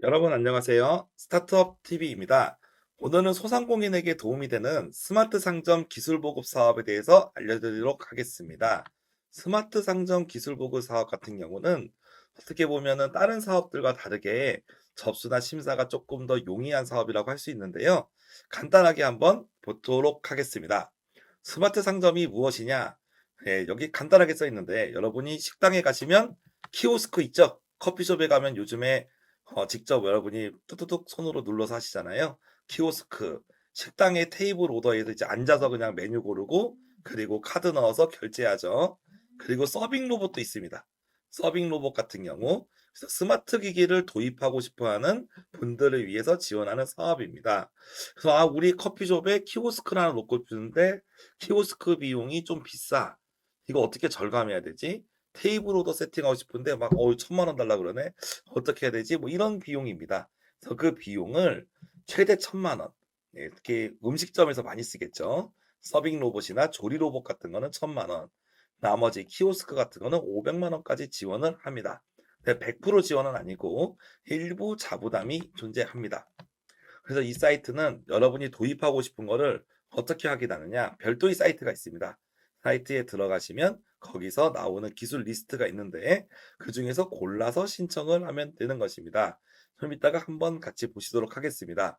여러분 안녕하세요. 스타트업 TV입니다. 오늘은 소상공인에게 도움이 되는 스마트 상점 기술 보급 사업에 대해서 알려드리도록 하겠습니다. 스마트 상점 기술 보급 사업 같은 경우는 어떻게 보면은 다른 사업들과 다르게 접수나 심사가 조금 더 용이한 사업이라고 할 수 있는데요. 간단하게 한번 보도록 하겠습니다. 스마트 상점이 무엇이냐? 네, 여기 간단하게 써 있는데 여러분이 식당에 가시면 키오스크 있죠? 커피숍에 가면 요즘에 직접 여러분이 뚜두둑 손으로 눌러서 하시잖아요. 키오스크, 식당에 테이블 오더에서 이제 앉아서 그냥 메뉴 고르고 그리고 카드 넣어서 결제하죠. 그리고 서빙 로봇도 있습니다. 서빙 로봇 같은 경우 그래서 스마트 기기를 도입하고 싶어 하는 분들을 위해서 지원하는 사업입니다. 그래서 우리 커피숍에 키오스크를 하나 놓고 싶은데 키오스크 비용이 좀 비싸. 이거 어떻게 절감해야 되지? 테이블 오더 세팅하고 싶은데 막 1,000만 원 달라 그러네. 어떻게 해야 되지? 뭐 이런 비용입니다. 그래서 그 비용을 최대 1,000만 원. 네, 특히 음식점에서 많이 쓰겠죠. 서빙 로봇이나 조리 로봇 같은 거는 1,000만 원. 나머지 키오스크 같은 거는 500만 원까지 지원을 합니다. 100% 지원은 아니고 일부 자부담이 존재합니다. 그래서 이 사이트는 여러분이 도입하고 싶은 거를 어떻게 확인하느냐? 별도의 사이트가 있습니다. 사이트에 들어가시면 거기서 나오는 기술 리스트가 있는데 그 중에서 골라서 신청을 하면 되는 것입니다. 좀 이따가 한번 같이 보시도록 하겠습니다.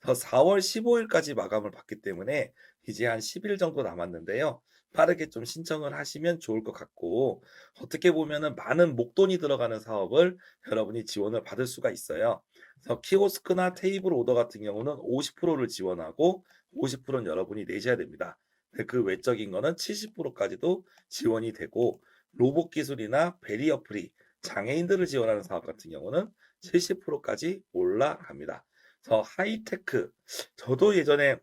그래서 4월 15일까지 마감을 받기 때문에 이제 한 10일 정도 남았는데요. 빠르게 좀 신청을 하시면 좋을 것 같고 어떻게 보면은 많은 목돈이 들어가는 사업을 여러분이 지원을 받을 수가 있어요. 그래서 키오스크나 테이블 오더 같은 경우는 50%를 지원하고 50%는 여러분이 내셔야 됩니다. 근데 그 외적인 거는 70%까지도 지원이 되고 로봇 기술이나 베리어 프리 장애인들을 지원하는 사업 같은 경우는 70%까지 올라갑니다. 그래서 하이테크 저도 예전에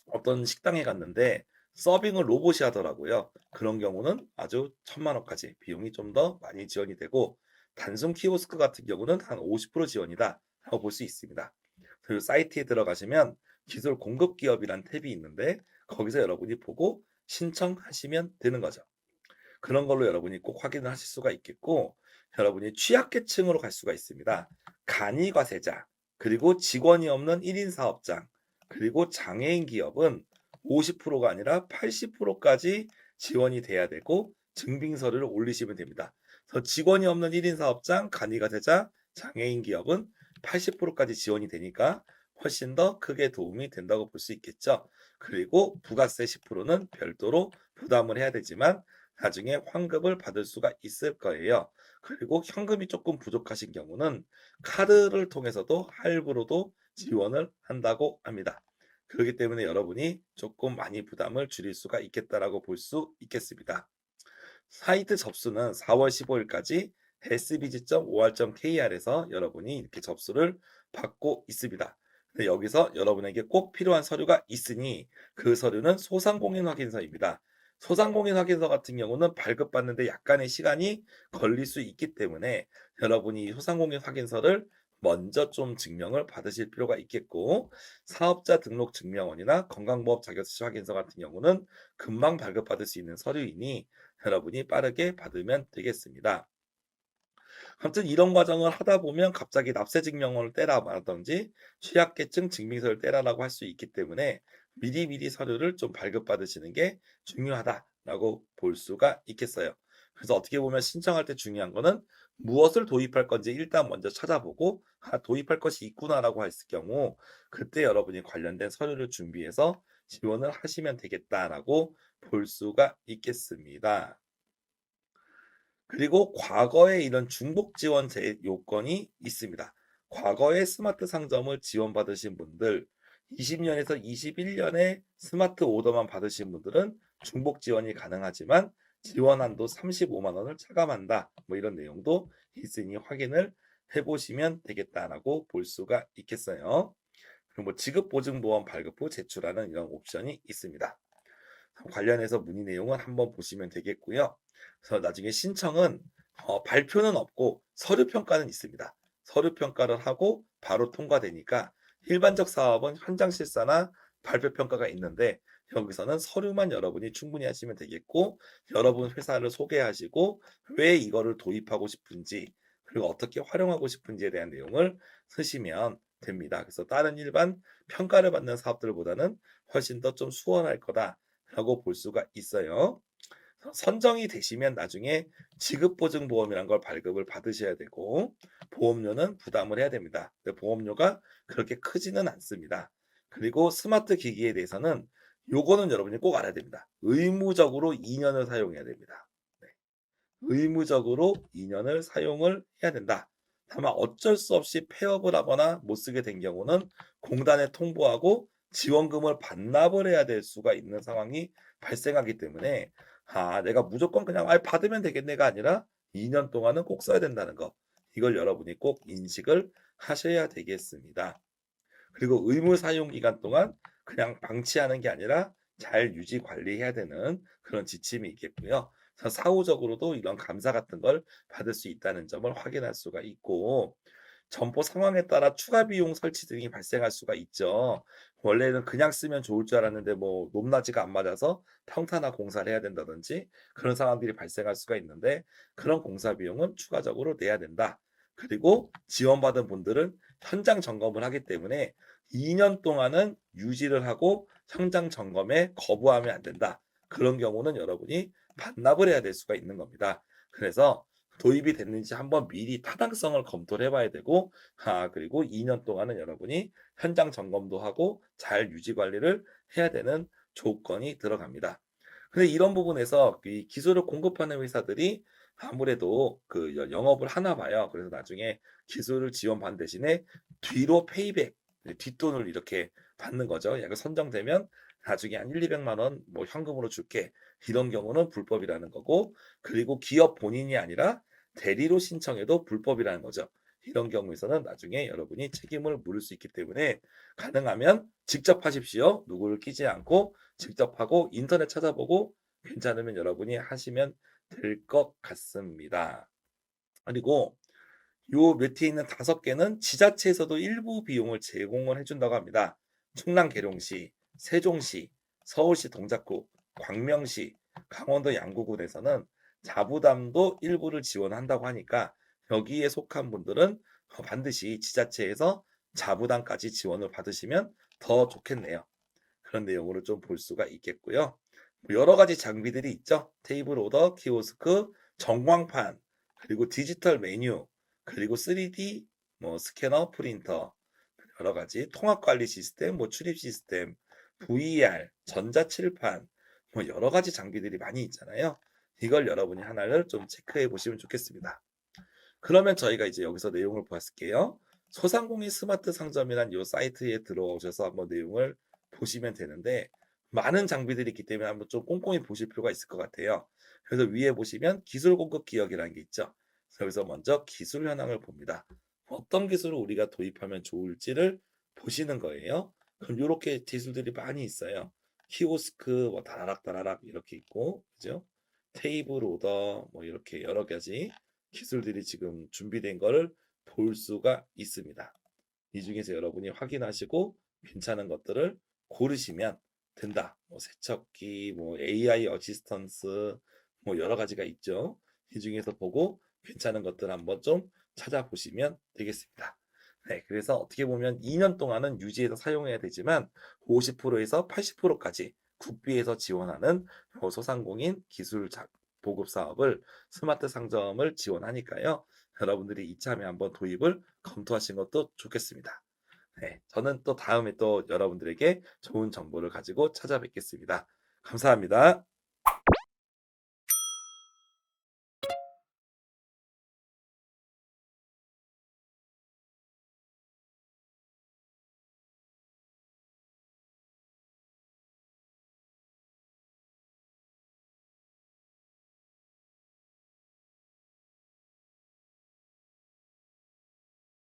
어떤 식당에 갔는데 서빙을 로봇이 하더라고요. 그런 경우는 아주 1,000만 원까지 비용이 좀 더 많이 지원이 되고 단순 키오스크 같은 경우는 한 50% 지원이다 라고 볼 수 있습니다. 그리고 사이트에 들어가시면 기술 공급 기업이란 탭이 있는데 거기서 여러분이 보고 신청하시면 되는 거죠. 그런 걸로 여러분이 꼭 확인을 하실 수가 있겠고 여러분이 취약계층으로 갈 수가 있습니다. 간이과세자 그리고 직원이 없는 1인 사업장 그리고 장애인 기업은 50%가 아니라 80%까지 지원이 돼야 되고 증빙 서류를 올리시면 됩니다. 그래서 직원이 없는 1인 사업장, 간이과세자, 장애인 기업은 80%까지 지원이 되니까 훨씬 더 크게 도움이 된다고 볼 수 있겠죠. 그리고 부가세 10%는 별도로 부담을 해야 되지만 나중에 환급을 받을 수가 있을 거예요. 그리고 현금이 조금 부족하신 경우는 카드를 통해서도 할부로도 지원을 한다고 합니다. 그렇기 때문에 여러분이 조금 많이 부담을 줄일 수가 있겠다라고 볼 수 있겠습니다. 사이트 접수는 4월 15일까지 sbg.or.kr에서 여러분이 이렇게 접수를 받고 있습니다. 근데 여기서 여러분에게 꼭 필요한 서류가 있으니 그 서류는 소상공인 확인서입니다. 소상공인 확인서 같은 경우는 발급받는데 약간의 시간이 걸릴 수 있기 때문에 여러분이 소상공인 확인서를 먼저 좀 증명을 받으실 필요가 있겠고 사업자 등록 증명원이나 건강보험 자격증 확인서 같은 경우는 금방 발급받을 수 있는 서류이니 여러분이 빠르게 받으면 되겠습니다. 아무튼 이런 과정을 하다 보면 갑자기 납세증명원을 떼라라든지 취약계층 증빙서를 떼라라고 할 수 있기 때문에 미리미리 서류를 좀 발급받으시는 게 중요하다라고 볼 수가 있겠어요. 그래서 어떻게 보면 신청할 때 중요한 거는 무엇을 도입할 건지 일단 먼저 찾아보고 도입할 것이 있구나라고 했을 경우 그때 여러분이 관련된 서류를 준비해서 지원을 하시면 되겠다라고 볼 수가 있겠습니다. 그리고 과거에 이런 중복 지원 요건이 있습니다. 과거에 스마트 상점을 지원받으신 분들, 20년에서 21년에 스마트 오더만 받으신 분들은 중복 지원이 가능하지만 지원 한도 35만 원을 차감한다. 뭐 이런 내용도 있으니 확인을 해보시면 되겠다라고 볼 수가 있겠어요. 그리고 뭐 지급보증보험 발급 후 제출하는 이런 옵션이 있습니다. 관련해서 문의 내용은 한번 보시면 되겠고요. 그래서 나중에 신청은 발표는 없고 서류 평가는 있습니다. 서류 평가를 하고 바로 통과되니까 일반적 사업은 현장 실사나 발표 평가가 있는데 여기서는 서류만 여러분이 충분히 하시면 되겠고 여러분 회사를 소개하시고 왜 이거를 도입하고 싶은지 그리고 어떻게 활용하고 싶은지에 대한 내용을 쓰시면 됩니다. 그래서 다른 일반 평가를 받는 사업들보다는 훨씬 더 좀 수월할 거다라고 볼 수가 있어요. 선정이 되시면 나중에 지급보증보험이란 걸 발급을 받으셔야 되고 보험료는 부담을 해야 됩니다. 근데 보험료가 그렇게 크지는 않습니다. 그리고 스마트 기기에 대해서는 요거는 여러분이 꼭 알아야 됩니다. 의무적으로 2년을 사용해야 됩니다. 네. 의무적으로 2년을 사용을 해야 된다. 다만 어쩔 수 없이 폐업을 하거나 못 쓰게 된 경우는 공단에 통보하고 지원금을 반납을 해야 될 수가 있는 상황이 발생하기 때문에 내가 무조건 그냥 받으면 되겠네가 아니라 2년 동안은 꼭 써야 된다는 거. 이걸 여러분이 꼭 인식을 하셔야 되겠습니다. 그리고 의무 사용 기간 동안 그냥 방치하는 게 아니라 잘 유지 관리해야 되는 그런 지침이 있겠고요. 그래서 사후적으로도 이런 감사 같은 걸 받을 수 있다는 점을 확인할 수가 있고 점포 상황에 따라 추가 비용 설치 등이 발생할 수가 있죠. 원래는 그냥 쓰면 좋을 줄 알았는데 뭐 높낮이가 안 맞아서 평탄화 공사를 해야 된다든지 그런 상황들이 발생할 수가 있는데 그런 공사 비용은 추가적으로 내야 된다. 그리고 지원받은 분들은 현장 점검을 하기 때문에 2년 동안은 유지를 하고 현장 점검에 거부하면 안 된다. 그런 경우는 여러분이 반납을 해야 될 수가 있는 겁니다. 그래서 도입이 됐는지 한번 미리 타당성을 검토를 해봐야 되고, 그리고 2년 동안은 여러분이 현장 점검도 하고 잘 유지 관리를 해야 되는 조건이 들어갑니다. 근데 이런 부분에서 이 기술을 공급하는 회사들이 아무래도 그 영업을 하나 봐요. 그래서 나중에 기술을 지원받는 대신에 뒤로 페이백, 뒷돈을 이렇게 받는 거죠. 약간 선정되면 나중에 한 1, 200만 원 뭐 현금으로 줄게. 이런 경우는 불법이라는 거고, 그리고 기업 본인이 아니라 대리로 신청해도 불법이라는 거죠. 이런 경우에서는 나중에 여러분이 책임을 물을 수 있기 때문에 가능하면 직접 하십시오. 누구를 끼지 않고 직접 하고 인터넷 찾아보고 괜찮으면 여러분이 하시면 될 것 같습니다. 그리고 요 밑에 있는 5개는 지자체에서도 일부 비용을 제공을 해준다고 합니다. 충남 계룡시, 세종시, 서울시 동작구, 광명시, 강원도 양구군에서는 자부담도 일부를 지원한다고 하니까 여기에 속한 분들은 반드시 지자체에서 자부담까지 지원을 받으시면 더 좋겠네요. 그런 내용으로 좀 볼 수가 있겠고요. 여러 가지 장비들이 있죠. 테이블 오더, 키오스크, 전광판, 그리고 디지털 메뉴, 그리고 3D 뭐 스캐너, 프린터, 여러 가지 통합 관리 시스템, 뭐 출입 시스템, VR, 전자칠판, 뭐 여러 가지 장비들이 많이 있잖아요. 이걸 여러분이 하나를 좀 체크해 보시면 좋겠습니다. 그러면 저희가 이제 여기서 내용을 보았을게요. 소상공인 스마트 상점이란 이 사이트에 들어오셔서 한번 내용을 보시면 되는데 많은 장비들이 있기 때문에 한번 좀 꼼꼼히 보실 필요가 있을 것 같아요. 그래서 위에 보시면 기술 공급 기억이라는 게 있죠. 그래서 여기서 먼저 기술 현황을 봅니다. 어떤 기술을 우리가 도입하면 좋을지를 보시는 거예요. 그럼 이렇게 기술들이 많이 있어요. 키오스크 뭐 다라락 다라락 이렇게 있고, 그죠? 테이블 오더 뭐 이렇게 여러 가지 기술들이 지금 준비된 거를 볼 수가 있습니다. 이 중에서 여러분이 확인하시고 괜찮은 것들을 고르시면 된다. 뭐 세척기, 뭐 AI 어시스턴스, 뭐 여러 가지가 있죠. 이 중에서 보고 괜찮은 것들 한번 좀 찾아보시면 되겠습니다. 네, 그래서 어떻게 보면 2년 동안은 유지해서 사용해야 되지만 50%에서 80%까지 국비에서 지원하는 소상공인 기술 보급 사업을 스마트 상점을 지원하니까요. 여러분들이 이참에 한번 도입을 검토하신 것도 좋겠습니다. 네, 저는 또 다음에 또 여러분들에게 좋은 정보를 가지고 찾아뵙겠습니다. 감사합니다.